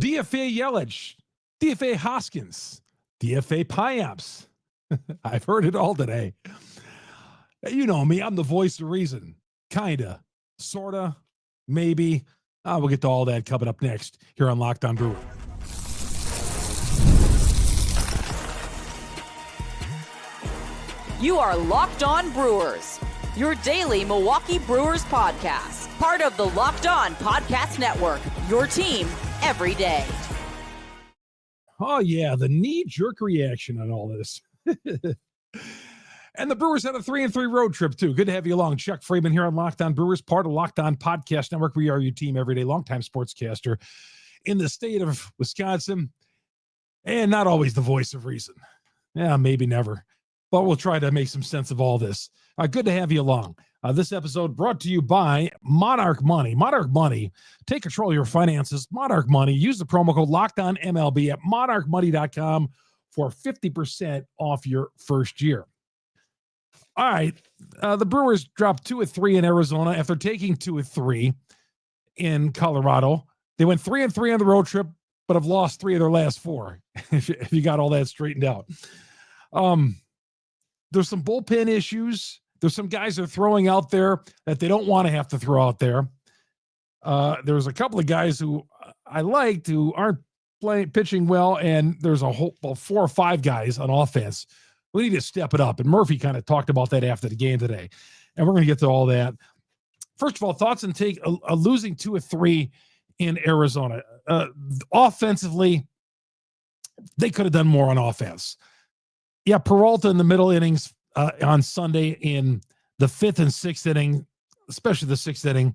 DFA Yelich, DFA Hoskins, DFA Payamps. I've heard it all today. You know me, I'm the voice of reason. Kinda, sorta, maybe. We'll get to all that coming up next here on Locked On Brewers. You are Locked On Brewers, your daily Milwaukee Brewers podcast. Part of the Locked On Podcast Network, your team every day. Oh, yeah, the knee-jerk reaction on all this. And the Brewers had a 3-3 road trip, too. Good to have you along. Chuck Freeman here on Locked On Brewers, part of Locked On Podcast Network. We are your team every day, longtime sportscaster in the state of Wisconsin, and not always the voice of reason. Yeah, maybe never. But we'll try to make some sense of all this. Good to have you along. This episode brought to you by Monarch Money. Monarch Money. Take control of your finances. Monarch Money. Use the promo code LOCKEDONMLB at monarchmoney.com for 50% off your first year. All right. The Brewers dropped 2-3 in Arizona after taking 2-3 in Colorado. They went 3-3 on the road trip, but have lost 3 of their last 4, if you got all that straightened out. There's some bullpen issues. There's some guys that are throwing out there that they don't want to have to throw out there. There's a couple of guys who I liked who aren't pitching well, and there's a whole 4 or 5 guys on offense who need to step it up. And Murphy kind of talked about that after the game today, and we're going to get to all that. First of all, thoughts and take a losing 2-3 in Arizona. Offensively, they could have done more on offense. Yeah, Peralta in the middle innings on Sunday in the 5th and 6th inning, especially the 6th inning,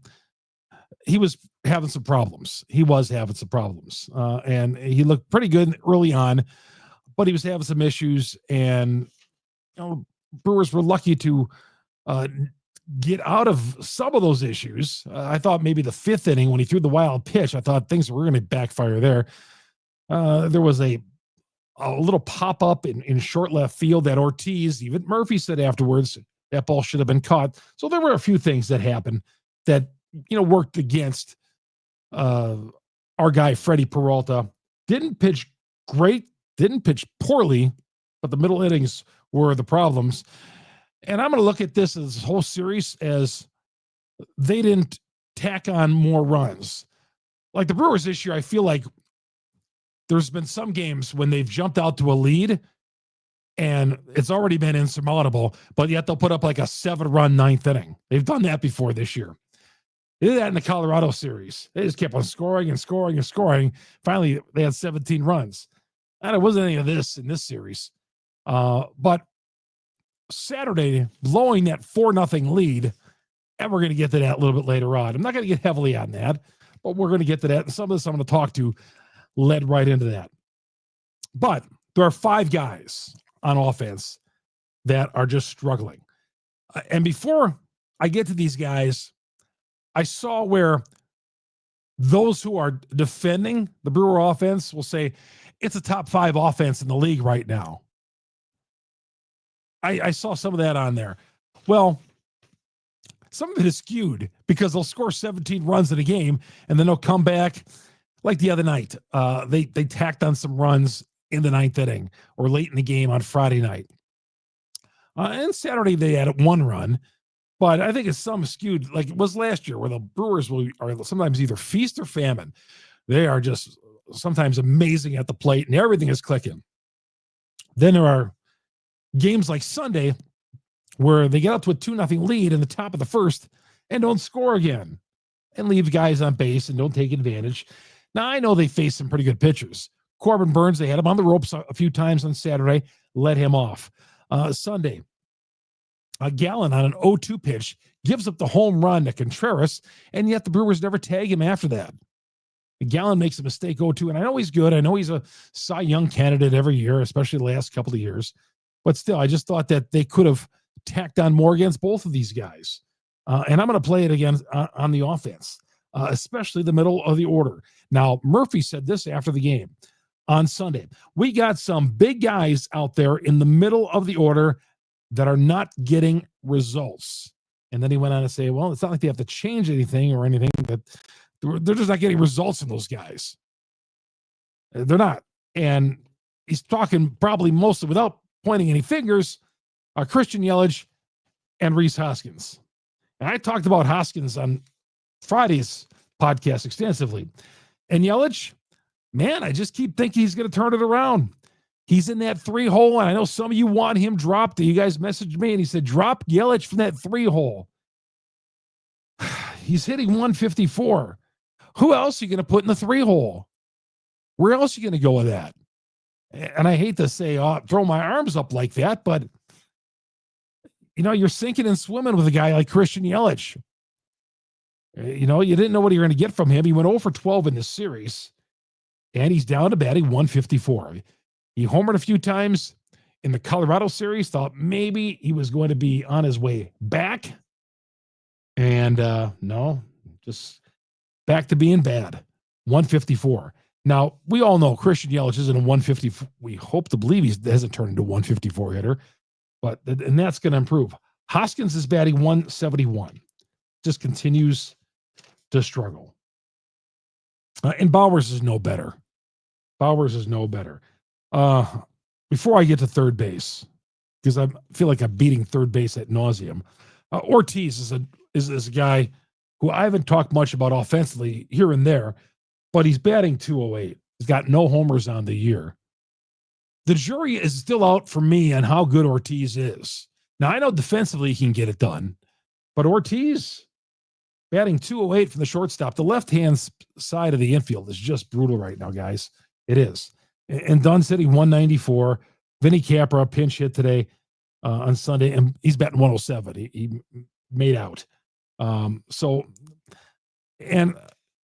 he was having some problems. And he looked pretty good early on, but he was having some issues. And Brewers were lucky to get out of some of those issues. I thought maybe the 5th inning when he threw the wild pitch, I thought things were going to backfire there. There was a little pop-up in short left field that Ortiz, even Murphy said afterwards, that ball should have been caught. So there were a few things that happened that, worked against our guy, Freddie Peralta. Didn't pitch great, didn't pitch poorly, but the middle innings were the problems. And I'm going to look at this whole series as they didn't tack on more runs. Like the Brewers this year, I feel like there's been some games when they've jumped out to a lead and it's already been insurmountable, but yet they'll put up like a 7-run 9th inning. They've done that before this year. They did that in the Colorado series. They just kept on scoring and scoring and scoring. Finally, they had 17 runs. And it wasn't any of this in this series. But Saturday, blowing that 4-0 lead, and we're going to get to that a little bit later on. I'm not going to get heavily on that, but we're going to get to that. And some of this I'm going to talk to led right into that. But there are 5 guys on offense that are just struggling. And before I get to these guys, I saw where those who are defending the Brewer offense will say it's a top 5 offense in the league right now. I saw some of that on there. Well, some of it is skewed because they'll score 17 runs in a game and then they'll come back. Like the other night, they tacked on some runs in the 9th inning or late in the game on Friday night. And Saturday they had 1 run, but I think it's some skewed like it was last year where the Brewers are sometimes either feast or famine. They are just sometimes amazing at the plate and everything is clicking. Then there are games like Sunday where they get up to a 2-0 lead in the top of the 1st and don't score again and leave guys on base and don't take advantage. Now, I know they faced some pretty good pitchers. Corbin Burns, they had him on the ropes a few times on Saturday, let him off. Sunday, Gallen on an 0-2 pitch gives up the home run to Contreras, and yet the Brewers never tag him after that. Gallen makes a mistake 0-2, and I know he's good. I know he's a Cy Young candidate every year, especially the last couple of years. But still, I just thought that they could have tacked on more against both of these guys. And I'm going to play it again on the offense, especially the middle of the order. Now, Murphy said this after the game on Sunday. We got some big guys out there in the middle of the order that are not getting results. And then he went on to say, well, it's not like they have to change anything or anything, but they're just not getting results in those guys. They're not. And he's talking probably mostly without pointing any fingers, Christian Yelich and Rhys Hoskins. And I talked about Hoskins on Friday's podcast extensively. And Yelich, man, I just keep thinking he's going to turn it around. He's in that 3-hole, and I know some of you want him dropped. You guys messaged me, and he said, drop Yelich from that 3-hole. He's hitting 154. Who else are you going to put in the 3-hole? Where else are you going to go with that? And I hate to say, throw my arms up like that, but, you're sinking and swimming with a guy like Christian Yelich. You didn't know what you were going to get from him. He went 0 for 12 in this series, and he's down to batting 154. He homered a few times in the Colorado series, thought maybe he was going to be on his way back. And no, just back to being bad. 154. Now, we all know Christian Yelich isn't a 150. We hope to believe he hasn't turned into a 154 hitter, and that's going to improve. Hoskins is batting 171. Just continues to struggle. And Bowers is no better. Before I get to third base, because I feel like I'm beating third base ad nauseum, Ortiz is a guy who I haven't talked much about offensively here and there, but he's batting 208. He's got no homers on the year. The jury is still out for me on how good Ortiz is. Now, I know defensively he can get it done, but Ortiz batting 208 from the shortstop. The left-hand side of the infield is just brutal right now, guys. It is. And Dunn's hitting 194. Vinny Capra pinch hit today on Sunday, and he's batting 107. He made out. And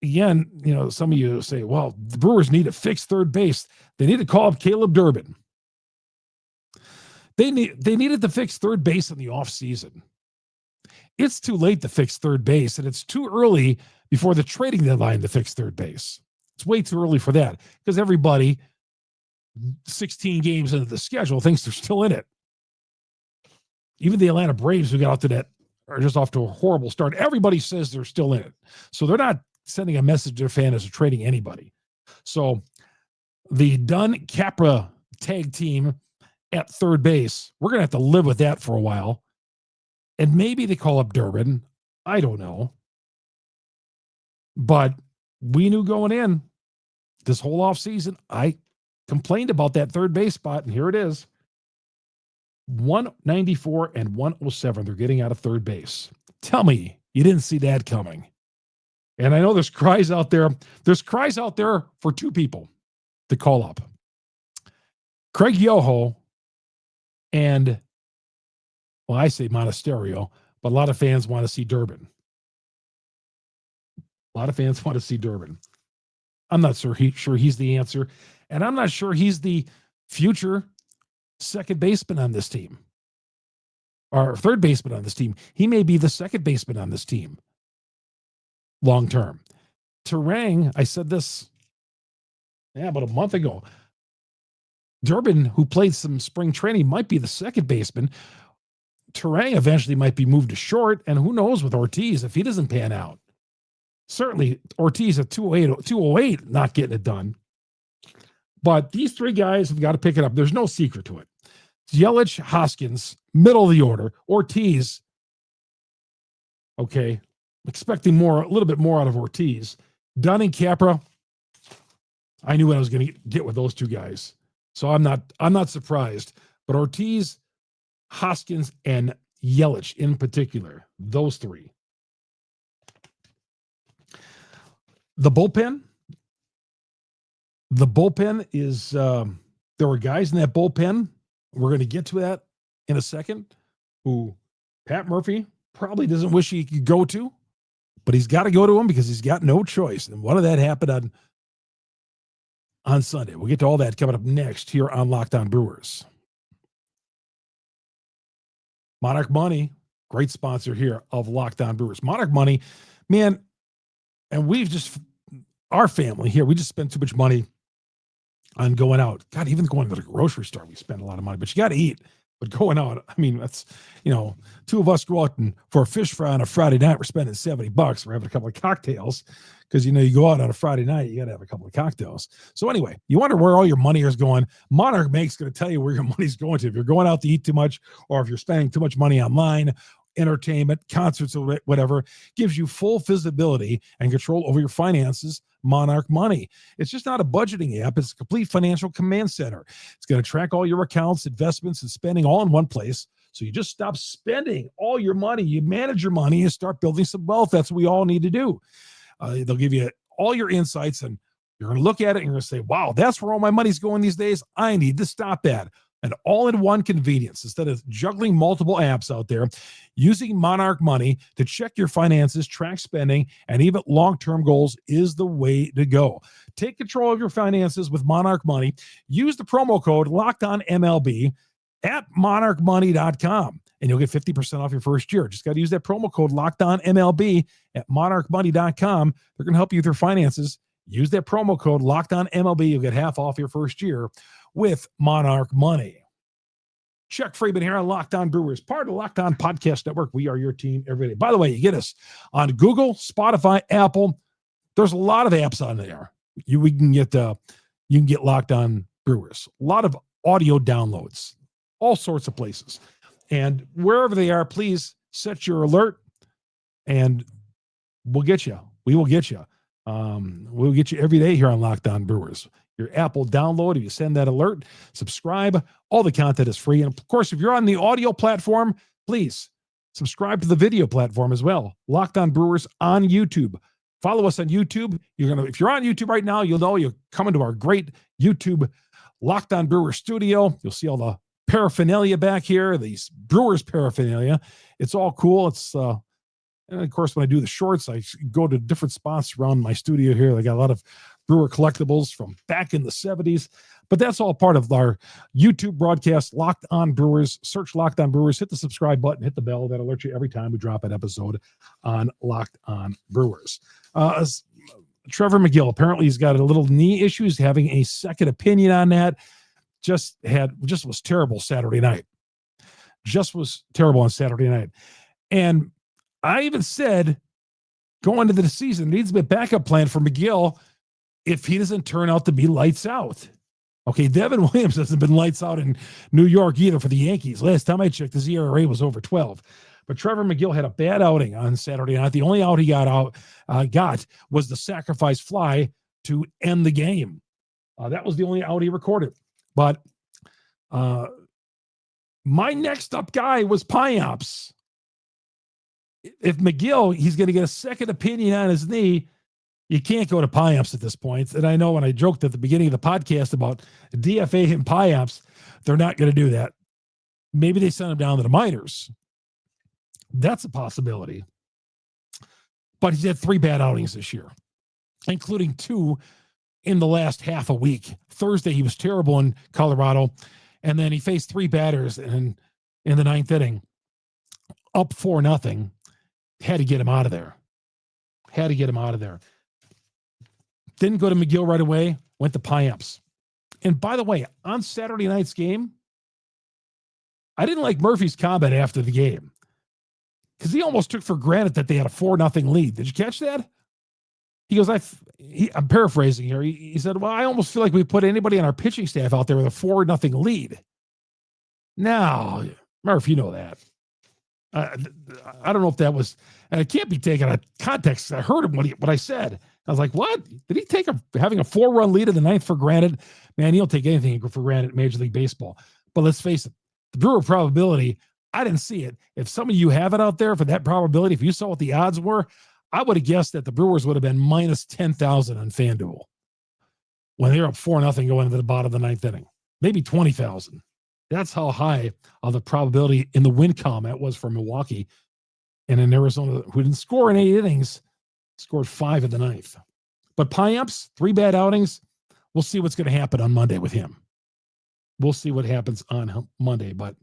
again, some of you say, well, the Brewers need to fix third base. They need to call up Caleb Durbin. They needed to fix third base in the offseason. It's too late to fix third base, and it's too early before the trading deadline to fix third base. It's way too early for that because everybody 16 games into the schedule thinks they're still in it. Even the Atlanta Braves, who got out to that, are just off to a horrible start. Everybody says they're still in it. So they're not sending a message to their fans of trading anybody. So the Dunn-Capra tag team at third base, we're going to have to live with that for a while. And maybe they call up Durbin. I don't know. But we knew going in this whole offseason, I complained about that third base spot, and here it is. 194 and 107. They're getting out of third base. Tell me you didn't see that coming. And I know there's cries out there. There's cries out there for two people to call up. Craig Yoho and, well, I say Monasterio, but a lot of fans want to see Durbin. I'm not sure he's the answer. And I'm not sure he's the future second baseman on this team. Or third baseman on this team. He may be the second baseman on this team long term. Terang, I said this about a month ago. Durbin, who played some spring training, might be the second baseman. Terang eventually might be moved to short, and who knows with Ortiz if he doesn't pan out. Certainly, Ortiz at 208, not getting it done. But these three guys have got to pick it up. There's no secret to it. Yelich, Hoskins, middle of the order. Ortiz, okay, expecting a little bit more out of Ortiz. Dunn and Capra, I knew what I was going to get with those two guys. So I'm not surprised. But Ortiz, Hoskins, and Yelich in particular, those three. The bullpen is, there were guys in that bullpen, we're going to get to that in a second, who Pat Murphy probably doesn't wish he could go to, but he's got to go to him because he's got no choice. And what did that happen on Sunday? We'll get to all that coming up next here on Locked On Brewers. Monarch Money, great sponsor here of Locked On Brewers. Monarch Money, man, and our family here, we just spend too much money on going out. God, even going to the grocery store, we spend a lot of money, but you got to eat. But going out, I mean, that's, two of us go out and for a fish fry on a Friday night, we're spending $70. We're having a couple of cocktails because, you go out on a Friday night, you got to have a couple of cocktails. So anyway, you wonder where all your money is going. Monarch Bank's going to tell you where your money's going to. If you're going out to eat too much, or if you're spending too much money online, entertainment, concerts, or whatever, gives you full visibility and control over your finances. Monarch Money. It's just not a budgeting app. It's a complete financial command center. It's going to track all your accounts, investments, and spending all in one place. So you just stop spending all your money. You manage your money and start building some wealth. That's what we all need to do. They'll give you all your insights, and you're going to look at it and you're going to say, wow, that's where all my money's going these days. I need to stop that. And all-in-one convenience. Instead of juggling multiple apps out there, using Monarch Money to check your finances, track spending, and even long-term goals is the way to go. Take control of your finances with Monarch Money. Use the promo code LOCKEDONMLB at monarchmoney.com, and you'll get 50% off your first year. Just got to use that promo code LOCKEDONMLB at monarchmoney.com. They're going to help you with your finances. Use that promo code LOCKEDONMLB. You'll get half off your first year with Monarch Money. Chuck Freeman here on Locked On Brewers, part of the Locked On Podcast Network. We are your team every day. By the way, you get us on Google, Spotify, Apple. There's a lot of apps on there. You can get Locked On Brewers. A lot of audio downloads, all sorts of places. And wherever they are, please set your alert, and we'll get you. We will get you. We'll get you every day here on Locked On Brewers. Your Apple download, if you send that alert, subscribe. All the content is free. And of course, if you're on the audio platform, please subscribe to the video platform as well. Locked On Brewers on YouTube. Follow us on YouTube. If you're on YouTube right now, you'll know you're coming to our great YouTube Locked On Brewers studio. You'll see all the paraphernalia back here, these Brewers paraphernalia. It's all cool. And of course, when I do the shorts, I go to different spots around my studio here. They got a lot of Brewer collectibles from back in the 70s. But that's all part of our YouTube broadcast, Locked On Brewers. Search Locked On Brewers. Hit the subscribe button. Hit the bell. That alerts you every time we drop an episode on Locked On Brewers. Trevor Megill, apparently he's got a little knee issue. He's having a second opinion on that. Just was terrible Saturday night. Just was terrible on Saturday night. And I even said, going into the season, needs to be a backup plan for Megill if he doesn't turn out to be lights out. Okay, Devin Williams hasn't been lights out in New York either for the Yankees. Last time I checked, his ERA was over 12. But Trevor Megill had a bad outing on Saturday night. The only out he got was the sacrifice fly to end the game. That was the only out he recorded. But my next up guy was Payamps. If Megill, he's going to get a second opinion on his knee, you can't go to Payamps at this point. And I know when I joked at the beginning of the podcast about DFA and Payamps, they're not going to do that. Maybe they send him down to the minors. That's a possibility. But he's had 3 bad outings this year, including 2 in the last half a week. Thursday, he was terrible in Colorado. And then he faced 3 batters in the 9th inning, up 4-0. Had to get him out of there. Didn't go to Megill right away, went to Payamps. And by the way, on Saturday night's game, I didn't like Murphy's comment after the game because he almost took for granted that they had a 4-0 lead. Did you catch that? He goes, I'm paraphrasing here. He said, well, I almost feel like we put anybody on our pitching staff out there with a 4-0 lead. Now, Murph, you know that. I don't know if that was, and it can't be taken out of context. I heard him what I said. I was like, what? Did he take having a 4-run lead in the 9th for granted? Man, he'll take anything for granted in Major League Baseball. But let's face it, the Brewer probability, I didn't see it. If some of you have it out there for that probability, if you saw what the odds were, I would have guessed that the Brewers would have been minus 10,000 on FanDuel when they were up 4-0 going into the bottom of the 9th inning. Maybe 20,000. That's how high of the probability in the win column that was for Milwaukee. And in Arizona, who didn't score in 8 innings, scored 5 in the 9th. But Payamps, 3 bad outings. We'll see what's going to happen on Monday with him. We'll see what happens on Monday. But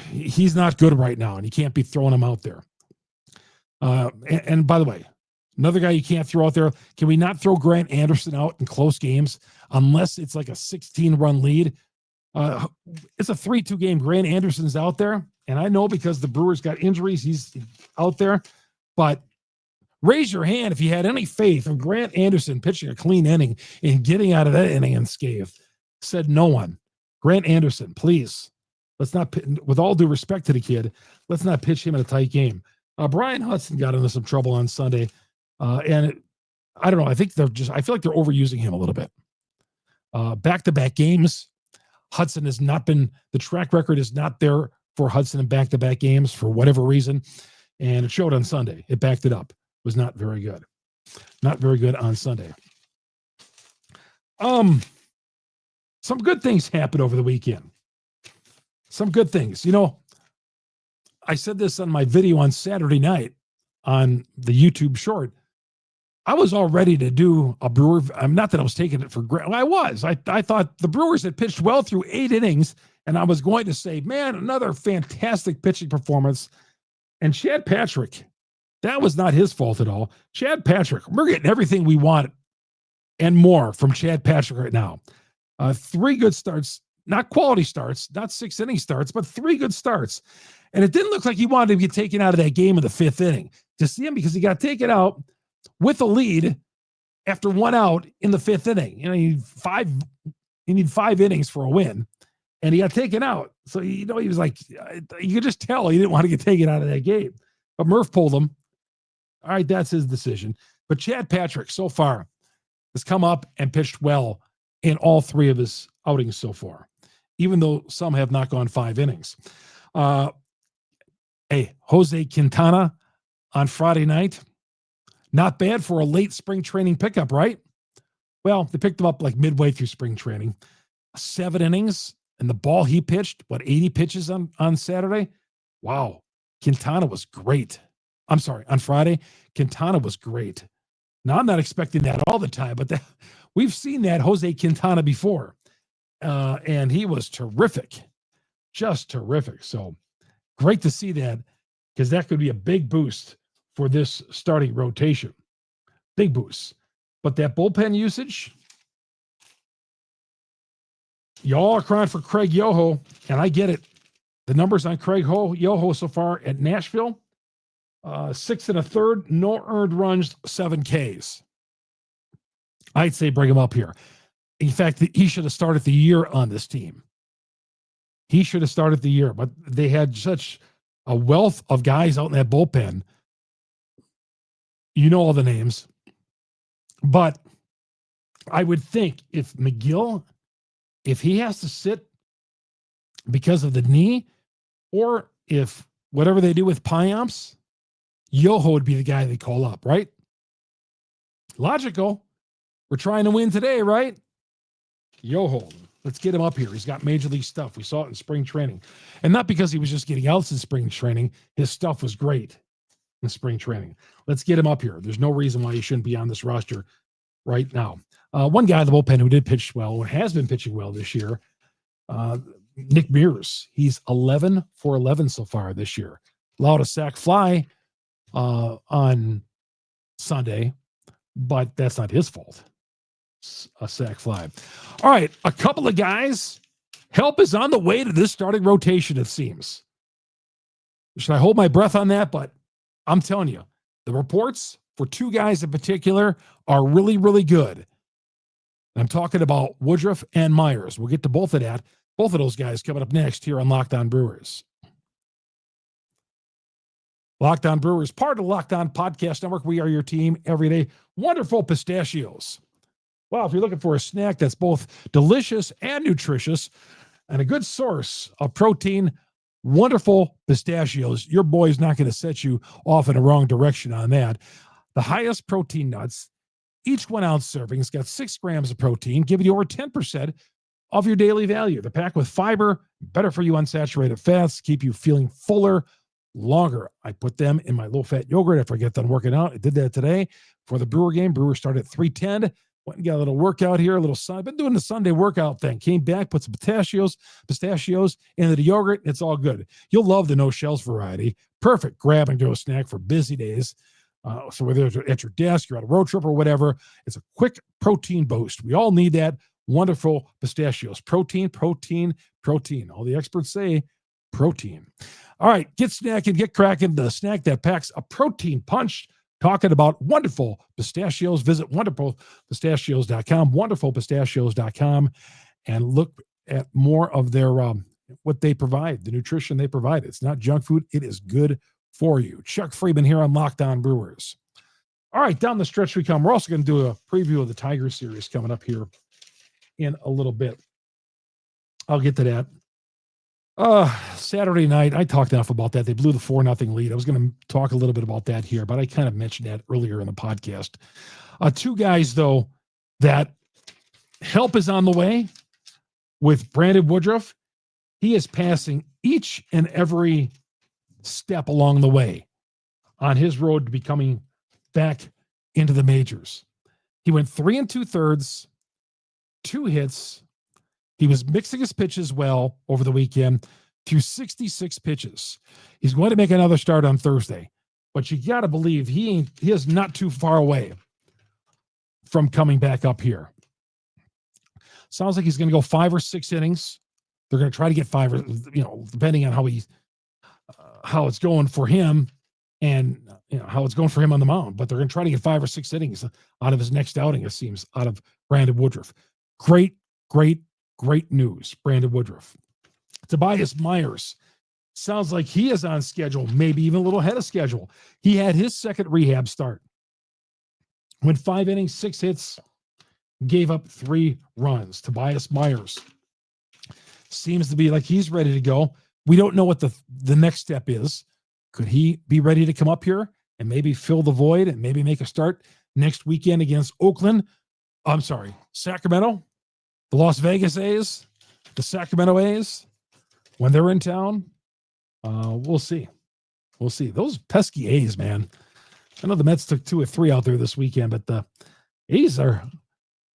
he's not good right now, and you can't be throwing him out there. And by the way, another guy you can't throw out there, can we not throw Grant Anderson out in close games unless it's like a 16-run lead? It's a 3-2 game. Grant Anderson's out there, and I know because the Brewers got injuries, he's out there. But raise your hand if you had any faith in Grant Anderson pitching a clean inning and getting out of that inning unscathed. Said no one. Grant Anderson, please. Let's not, with all due respect to the kid, let's not pitch him in a tight game. Brian Hudson got into some trouble on Sunday, and I don't know. I feel like they're overusing him a little bit. Back-to-back games. Hudson has not been, the track record is not there for Hudson in back-to-back games for whatever reason. And it showed on Sunday. It backed it up. It was not very good. Not very good on Sunday. Some good things happened over the weekend. Some good things. You know, I said this on my video on Saturday night on the YouTube short. I was all ready to do a Brewer. I'm not that I was taking it for granted. I was. I thought the Brewers had pitched well through 8 innings, and I was going to say, man, another fantastic pitching performance. And Chad Patrick, that was not his fault at all. Chad Patrick, we're getting everything we want and more from Chad Patrick right now. 3 good starts, not quality starts, not 6-inning starts, but 3 good starts. And it didn't look like he wanted to get taken out of that game in the 5th inning. To see him, because he got taken out with a lead after 1 out in the 5th inning. You know, you need 5 innings for a win, and he got taken out. So, you know, he was like, you could just tell he didn't want to get taken out of that game. But Murph pulled him. All right, that's his decision. But Chad Patrick, so far, has come up and pitched well in all 3 of his outings so far, even though some have not gone 5 innings. Jose Quintana on Friday night. Not bad for a late spring training pickup, right? Well, they picked him up like midway through spring training. 7 innings, and the ball he pitched, 80 pitches on Saturday? Wow. Quintana was great. I'm sorry, on Friday, Quintana was great. Now, I'm not expecting that all the time, but we've seen that Jose Quintana before, and he was terrific. Just terrific. So great to see that, because that could be a big boost for this starting rotation. Big boost. But that bullpen usage, y'all are crying for Craig Yoho, and I get it. The numbers on Craig Yoho so far at Nashville, 6 1/3, no earned runs, 7 Ks. I'd say bring him up here. In fact, he should have started the year on this team. He should have started the year, but they had such a wealth of guys out in that bullpen. You know all the names. But I would think if Megill, if he has to sit because of the knee, or if whatever they do with Payamps, Yoho would be the guy they call up, right? Logical. We're trying to win today, right? Yoho. Let's get him up here. He's got major league stuff. We saw it in spring training. And not because he was just getting outs in spring training. His stuff was great in spring training. Let's get him up here. There's no reason why he shouldn't be on this roster right now. One guy in the bullpen who did pitch well, and has been pitching well this year, Nick Mears. He's 11 for 11 so far this year. Allowed a sac fly on Sunday, but that's not his fault. A sac fly. All right, a couple of guys. Help is on the way to this starting rotation, it seems. Should I hold my breath on that? But I'm telling you, the reports for 2 guys in particular are really, really good. I'm talking about Woodruff and Myers. We'll get to both of those guys coming up next here on Locked On Brewers. Locked On Brewers, part of the Locked On Podcast Network. We are your team every day. Wonderful pistachios. Wow, if you're looking for a snack that's both delicious and nutritious and a good source of protein, wonderful pistachios. Your boy's not going to set you off in the wrong direction on that. The highest protein nuts, each 1 ounce serving has got 6 grams of protein, giving you over 10% of your daily value. They're packed with fiber, better for you unsaturated fats, keep you feeling fuller longer. I put them in my low-fat yogurt after I get done working out. I did that today for the Brewer game. Brewers started at 3:10. Went and got a little workout here, I've been doing the Sunday workout thing. Came back, put some pistachios into the yogurt. It's all good. You'll love the no shells variety. Perfect grab and go snack for busy days. So whether you're at your desk, you're on a road trip or whatever, it's a quick protein boost. We all need that. Wonderful pistachios. Protein, protein, protein. All the experts say protein. All right, get snacking, get cracking. The snack that packs a protein punch. Talking about wonderful pistachios. Visit wonderfulpistachios.com, wonderfulpistachios.com, and look at more of their what they provide, the nutrition they provide. It's not junk food. It is good for you. Chuck Freeman here on Locked On Brewers. All right, down the stretch we come. We're also going to do a preview of the Tiger series coming up here in a little bit. I'll get to that. Saturday night, I talked enough about that. They blew the 4-0 lead. I was going to talk a little bit about that here, but I kind of mentioned that earlier in the podcast. Two guys, though, that help is on the way with Brandon Woodruff. He is passing each and every step along the way on his road to becoming back into the majors. He went 3 2/3, 2 hits. He was mixing his pitches well over the weekend through 66 pitches. He's going to make another start on Thursday, but you got to believe he is not too far away from coming back up here. Sounds like he's going to go 5 or 6 innings. They're going to try to get 5, or, depending on how it's going for him and how it's going for him on the mound. But they're going to try to get 5 or 6 innings out of his next outing, it seems, out of Brandon Woodruff. Great news, Brandon Woodruff. Tobias Myers. Sounds like he is on schedule, maybe even a little ahead of schedule. He had his second rehab start. Went 5 innings, 6 hits, gave up 3 runs. Tobias Myers seems to be like he's ready to go. We don't know what the next step is. Could he be ready to come up here and maybe fill the void and maybe make a start next weekend against Sacramento, the Las Vegas A's, the Sacramento A's, when they're in town? We'll see. Those pesky A's, man. I know the Mets took 2 or 3 out there this weekend, but the A's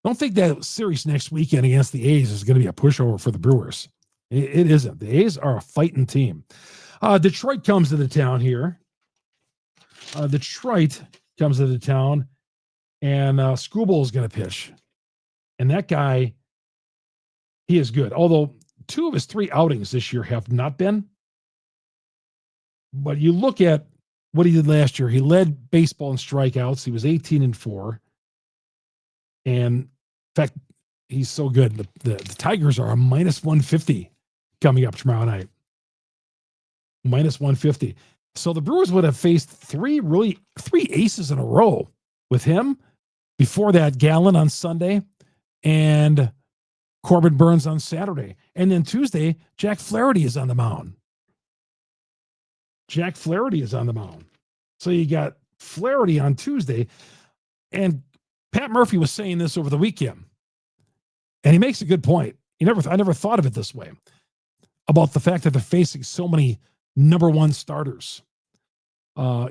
don't think that series next weekend against the A's is going to be a pushover for the Brewers. It isn't. The A's are a fighting team. Detroit comes to the town here. And Skubal is going to pitch. And that guy, he is good. Although 2 of his 3 outings this year have not been. But you look at what he did last year. He led baseball in strikeouts. He was 18-4. And in fact, he's so good. The Tigers are a -150 coming up tomorrow night. -150. So the Brewers would have faced 3 aces in a row with him. Before that, Gallen on Sunday and Corbin Burns on Saturday. And then Tuesday, Jack Flaherty is on the mound. So you got Flaherty on Tuesday. And Pat Murphy was saying this over the weekend. And he makes a good point. I never thought of it this way, about the fact that they're facing so many number 1 starters.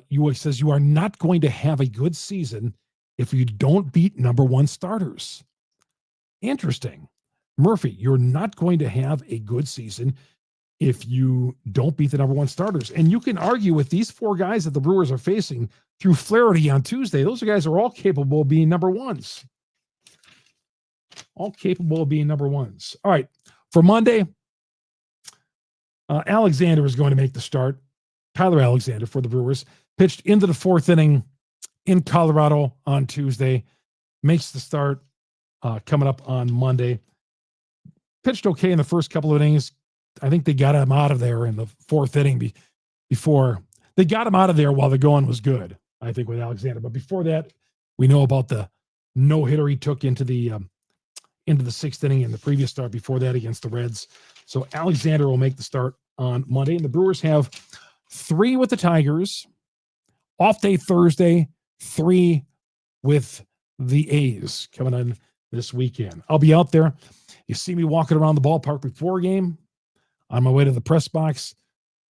He says you are not going to have a good season if you don't beat number 1 starters. Interesting. Murphy, you're not going to have a good season if you don't beat the number 1 starters. And you can argue with these 4 guys that the Brewers are facing through Flaherty on Tuesday. Those guys are all capable of being number 1s. All right. For Monday, Alexander is going to make the start. Tyler Alexander for the Brewers pitched into the 4th inning in Colorado on Tuesday. Makes the start coming up on Monday. Pitched okay in the first couple of innings. I think they got him out of there in the 4th inning before. They got him out of there while the going was good, I think, with Alexander. But before that, we know about the no-hitter he took into the 6th inning in the previous start before that against the Reds. So Alexander will make the start on Monday. And the Brewers have 3 with the Tigers. Off day Thursday, 3 with the A's coming on this weekend. I'll be out there. You see me walking around the ballpark before game, on my way to the press box,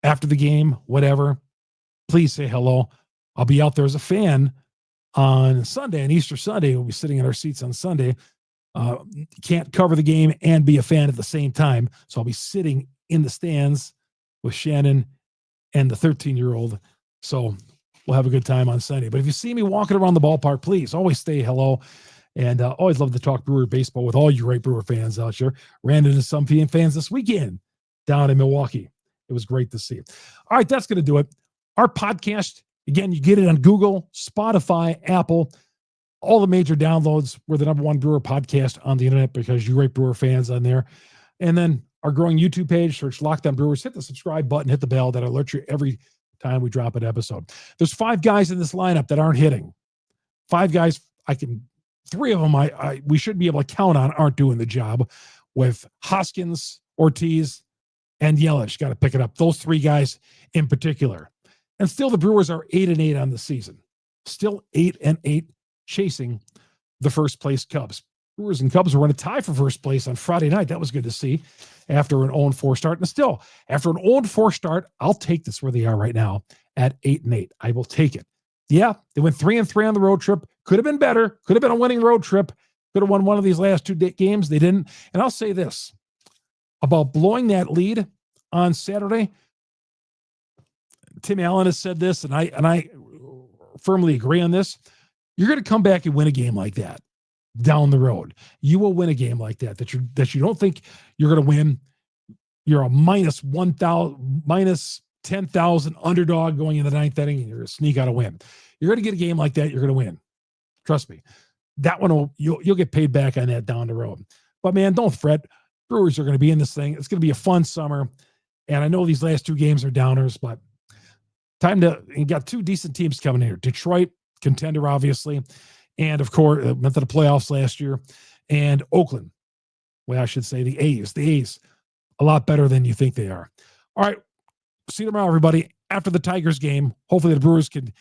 after the game, whatever. Please say hello. I'll be out there as a fan on Sunday, on Easter Sunday. We'll be sitting in our seats on Sunday. Can't cover the game and be a fan at the same time. So I'll be sitting in the stands with Shannon and the 13-year-old. So we'll have a good time on Sunday. But if you see me walking around the ballpark, please always say hello. And always love to talk Brewer baseball with all you great Brewer fans out there. Ran into some fans this weekend down in Milwaukee. It was great to see. All right, that's going to do it. Our podcast, again, you get it on Google, Spotify, Apple, all the major downloads. We're the #1 Brewer podcast on the internet because you great Brewer fans on there. And then our growing YouTube page, search Locked On Brewers, hit the subscribe button, hit the bell. That alerts you every time we drop an episode. There's 5 guys in this lineup that aren't hitting. 5 guys, 3 of them we should be able to count on aren't doing the job, with Hoskins, Ortiz, and Yelich. Got to pick it up. Those 3 guys in particular. And still the Brewers are 8-8 on the season. Still 8-8 chasing the first place Cubs. Brewers and Cubs were in a tie for first place on Friday night. That was good to see after an 0-4 start. And still, after an 0-4 start, I'll take this where they are right now at 8-8. I will take it. Yeah, they went 3-3 on the road trip. Could have been better. Could have been a winning road trip. Could have won one of these last 2 games. They didn't. And I'll say this about blowing that lead on Saturday. Tim Allen has said this, and I firmly agree on this. You're going to come back and win a game like that down the road. You will win a game like that that you don't think you're going to win. You're a minus 10,000 underdog going in the 9th inning, and you're going to sneak out a win. You're going to get a game like that. You're going to win. Trust me. That one, you'll get paid back on that down the road. But, man, don't fret. Brewers are going to be in this thing. It's going to be a fun summer. And I know these last 2 games are downers, but you got 2 decent teams coming here. Detroit, contender, obviously. And, of course, went to the playoffs last year. And Oakland. Well, I should say the A's. The A's, a lot better than you think they are. All right. See you tomorrow, everybody. After the Tigers game, hopefully the Brewers can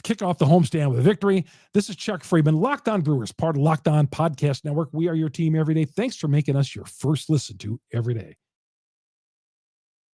kick off the homestand with a victory. This is Chuck Freeman, Locked On Brewers, part of Locked On Podcast Network. We are your team every day. Thanks for making us your first listen to every day.